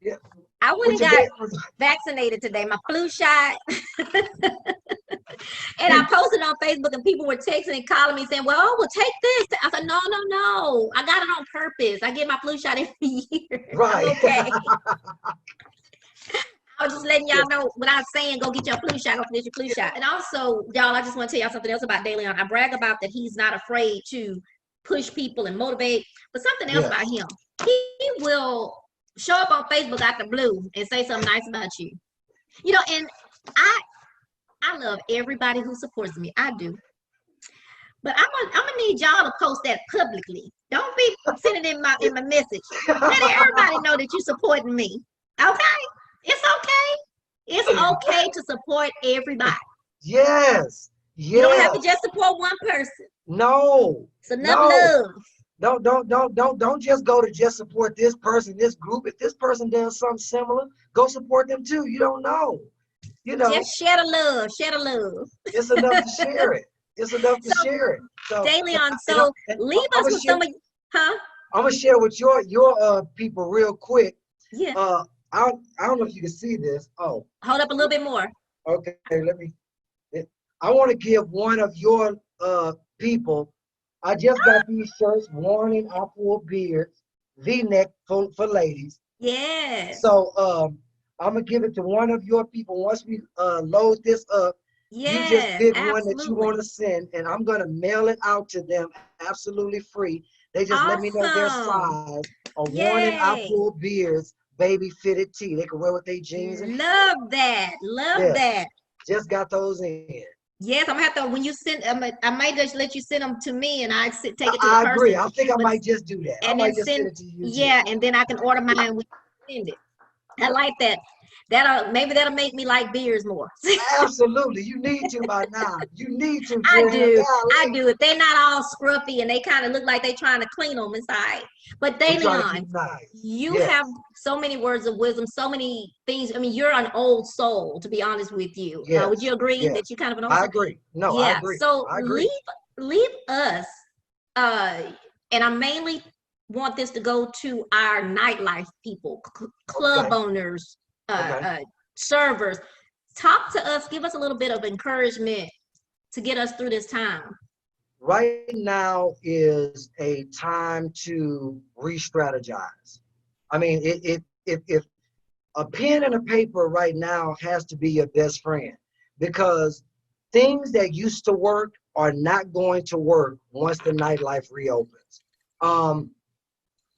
Yeah. I went With and your got bed, vaccinated today, my flu shot. And I posted on Facebook and people were texting and calling me saying, well, we'll take this. I said, no, no, no. I got it on purpose. I get my flu shot every year. I'm right. okay. I was just letting Yeah. y'all know what I was saying, go get your flu shot, go get your flu shot. And also, y'all, I just want to tell y'all something else about DeLeon. I brag about that he's not afraid to push people and motivate, but something else about Yes. him. He will show up on Facebook out the blue and say something nice about you. And I love everybody who supports me. I do. But I'm gonna need y'all to post that publicly. Don't be sending in my message. Let everybody know that you're supporting me. Okay? It's okay. It's okay to support everybody. Yes. You don't have to Yes. just support one person. No. It's enough No. love. Don't just go to just support this person, this group. If this person does something similar, go support them too. You don't know. Just share the love. Share the love. It's enough to share it. It's enough to So, share it. So, DeLeon, and so leave I'm us gonna with share. some of huh? I'm gonna share with your people real quick. Yeah. I don't know if you can see this. Oh, Hold up a little bit more. okay. I want to give one of your people. I just got these shirts, worn in apple beards, V-neck for ladies. Yes. So I'm gonna give it to one of your people. Once we load this up, you just Yes, pick one that you absolutely. want to send, and I'm gonna mail it out to them absolutely free. They just let me know their Awesome. size. A worn in Yay. apple beards, baby fitted tee. They can wear with their jeans and Love that. Love yeah, that. just got those in. Yes, I'm gonna have to when you send I might just let you send them to me and take it to the I agree. person. I think I But might just do that. I and then might just send send it to you too. yeah, and then I can order mine when you send it. I like that. That'll make me like beers more. Absolutely. You need to by now. You need to, I Trina. do. I Golly. do. If they're not all scruffy and they kind of look like they're trying to clean them inside. But We trying to keep DeLeon, it nice. you Yes. have so many words of wisdom, so many things. I mean, you're an old soul, to be honest with you. Would you Yes. agree that Yes. you're kind of an old I soul? agree. No, I Yeah. agree. So I agree. leave us, uh, and I mainly want this to go to our nightlife people, club Okay. owners, Okay. servers. Talk to us. Give us a little bit of encouragement to get us through this time. Right now is a time to re-strategize. I mean, if a pen and a paper right now has to be your best friend because things that used to work are not going to work once the nightlife reopens.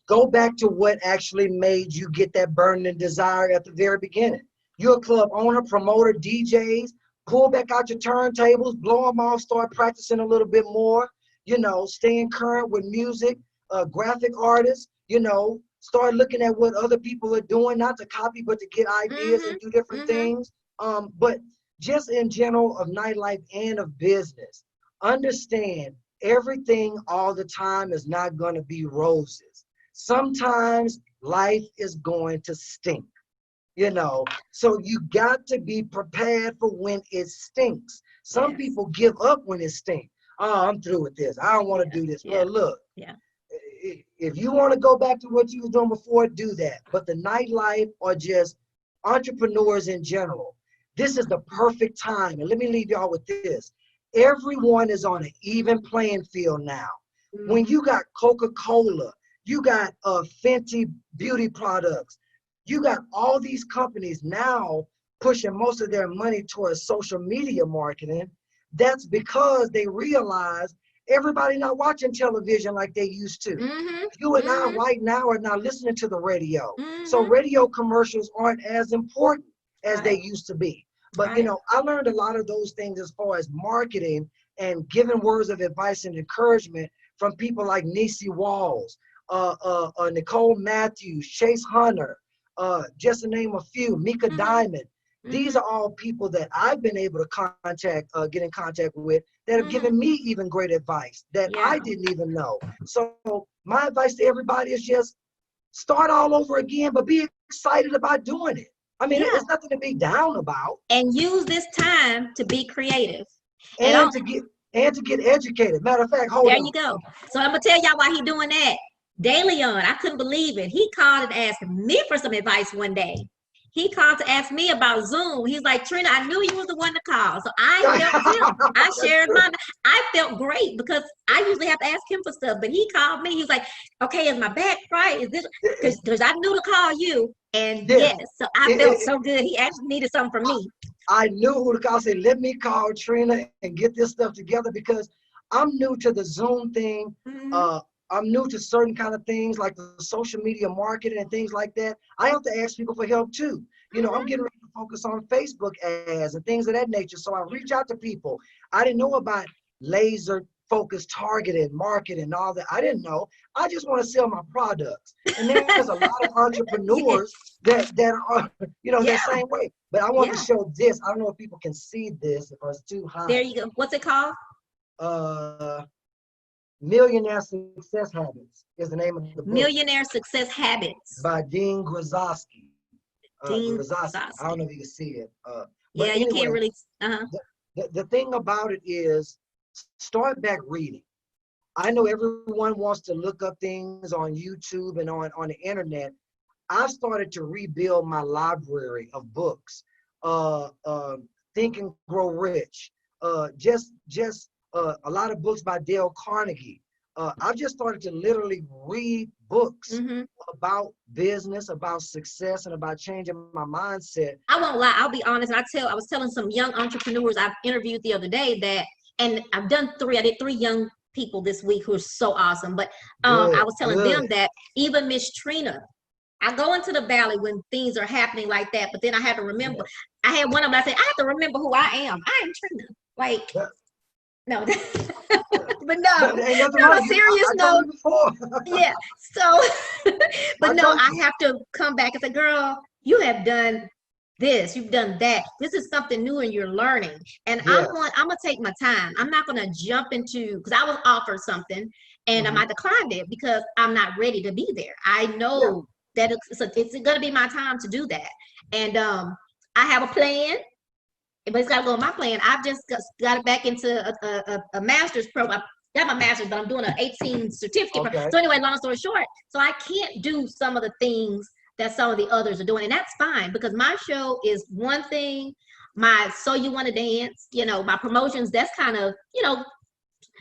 Go back to what actually made you get that burning desire at the very beginning. You're a club owner, promoter, DJs. Pull back out your turntables, blow them off, start practicing a little bit more. Staying current with music, graphic artists. Start looking at what other people are doing, not to copy, but to get ideas and do different things. But just in general of nightlife and of business, understand everything all the time is not going to be roses. Sometimes life is going to stink, so you got to be prepared for when it stinks. Some people give up when it stinks. Oh, I'm through with this. I don't want to do this. Well, look, if you want to go back to what you were doing before, do that. But the nightlife or just entrepreneurs in general, this is the perfect time. And let me leave y'all with this. Everyone is on an even playing field now. When you got Coca-Cola, you got Fenty beauty products, you got all these companies now pushing most of their money towards social media marketing. That's because they realize everybody not watching television like they used to. You and I right now are not listening to the radio. So radio commercials aren't as important as they used to be. But, you know, I learned a lot of those things as far as marketing and giving words of advice and encouragement from people like Niecy Walls, Nicole Matthews, Chase Hunter, just to name a few, Mika Diamond. These are all people that I've been able to get in contact with that have given me even great advice that I didn't even know. So my advice to everybody is just start all over again, but be excited about doing it. I mean, it's nothing to be down about. And use this time to be creative. And to get educated. Matter of fact, hold on. There you go. So I'm gonna tell y'all why he doing that. DeLeon, I couldn't believe it. He called and asked me for some advice one day. He called to ask me about Zoom. He's like, Trina, I knew you was the one to call. So I helped him. I shared mine. I felt great because I usually have to ask him for stuff. But he called me. He was like, okay, is my back right? Is this because I knew to call you. And yes, so I felt so good. He actually needed something from me. I knew who to call. I said, let me call Trina and get this stuff together because I'm new to the Zoom thing. I'm new to certain kind of things like the social media marketing and things like that. I have to ask people for help too. You know, I'm getting ready to focus on Facebook ads and things of that nature. So I reach out to people. I didn't know about laser focused targeting, marketing, and all that. I didn't know. I just want to sell my products. And there's a lot of entrepreneurs that are, you know, that same way. But I want to show this. I don't know if people can see this if it's too high. There you go. What's it called? Millionaire Success Habits is the name of the book. Millionaire Success Habits. By Dean Grazowski. Dean Grazowski. I don't know if you can see it. Yeah, anyway, you can't really. The thing about it is start back reading. I know everyone wants to look up things on YouTube and on the internet. I started to rebuild my library of books. Think and Grow Rich. A lot of books by Dale Carnegie. I've just started to literally read books about business, about success, and about changing my mindset. I won't lie. I'll be honest. I was telling some young entrepreneurs I've interviewed the other day that, and I did 3 young people this week who are so awesome. But I was telling them that even Miss Trina, I go into the valley when things are happening like that, but then I had to remember. I had one of them. I said, I have to remember who I am. I am Trina. Like. No, but no, on a serious note, yeah. So, but no, I have to come back and say, girl, you have done this, you've done that. This is something new and you're learning. And I'm gonna take my time. I'm not gonna jump into, because I was offered something and I declined it because I'm not ready to be there. I know that it's gonna be my time to do that. And I have a plan. But it's got to go on my plan. I've just got it back into a master's program. I got my master's, but I'm doing an 18 certificate. So anyway, long story short, so I can't do some of the things that some of the others are doing. And that's fine because my show is one thing. My So You Want to Dance, you know, my promotions, that's kind of, you know,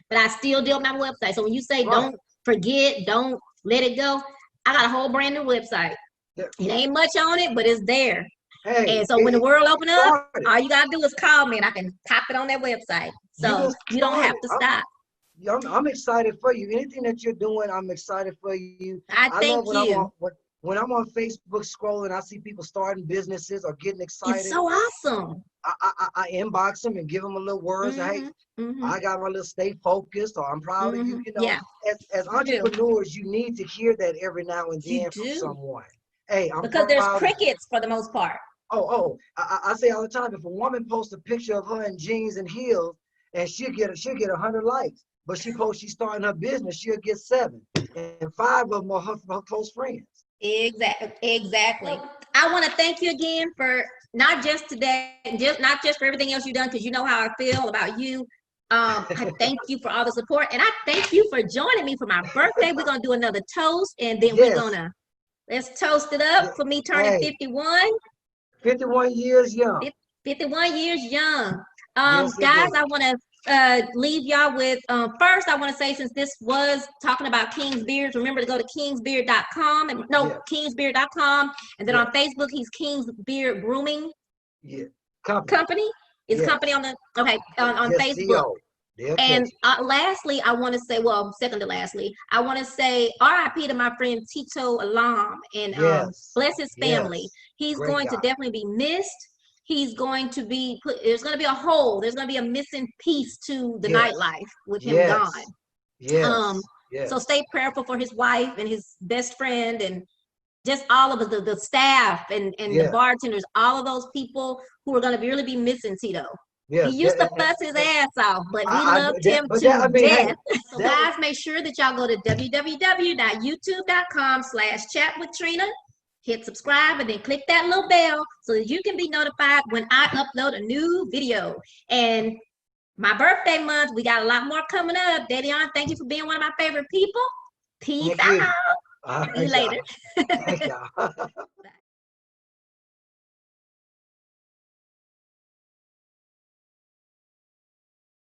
but I still deal with my website. So when you say don't forget, don't let it go, I got a whole brand new website. It ain't much on it, but it's there. Hey, and so when the world open up, all you gotta do is call me and I can pop it on that website. So you don't have to stop. I'm excited for you. Anything that you're doing, I'm excited for you. I thank you. When I'm on Facebook scrolling, I see people starting businesses or getting excited. It's so awesome. I inbox them and give them a little words. Hey, I got my little stay focused, or I'm proud of you. You know, as entrepreneurs, you need to hear that every now and then from someone. Hey, because there's crickets for the most part. I say all the time, if a woman posts a picture of her in jeans and heels, and she'll get 100 likes, but she posts she's starting her business, she'll get 7, and 5 of them are her close friends. Exactly. I want to thank you again for not just today, not just for everything else you've done, because you know how I feel about you. I thank you for all the support, and I thank you for joining me for my birthday. We're gonna do another toast, and then we're Yes. gonna let's toast it up Yeah. for me turning Hey, 51. 51 years young. 51 years young. Yes, Guys, indeed. I want to leave y'all with first, I want to say, since this was talking about King's Beards, remember to go to kingsbeard.com and no, Yeah. kingsbeard.com, and then Yeah. on Facebook, he's King's Beard Grooming Yeah. Company. Company. Is company Yes. on the okay on Just Facebook. CO. They'll And catch you. lastly, I want to say, well, second to lastly, I want to say RIP to my friend Tito Alam and Yes. bless his family. Yes. He's Great going to guy. definitely be missed. He's going to be put, there's going to be a hole, there's going to be a missing piece to the Yes. nightlife with him gone. Yes. Um, Yes. so Yes. stay prayerful for his wife and his best friend and just all of the staff and the Yeah. bartenders, all of those people who are going to really be missing Tito. He Yes. used to fuss his ass off, but we I loved that, him but that, I to mean, hey, death. So that was guys, make sure that y'all go to www.youtube.com/chatwithtrina, hit subscribe, and then click that little bell so that you can be notified when I upload a new video. And my birthday month, we got a lot more coming up. DeLeon, thank you for being one of my favorite people. Peace thank you. out. All See you right, later. y'all. Thank y'all.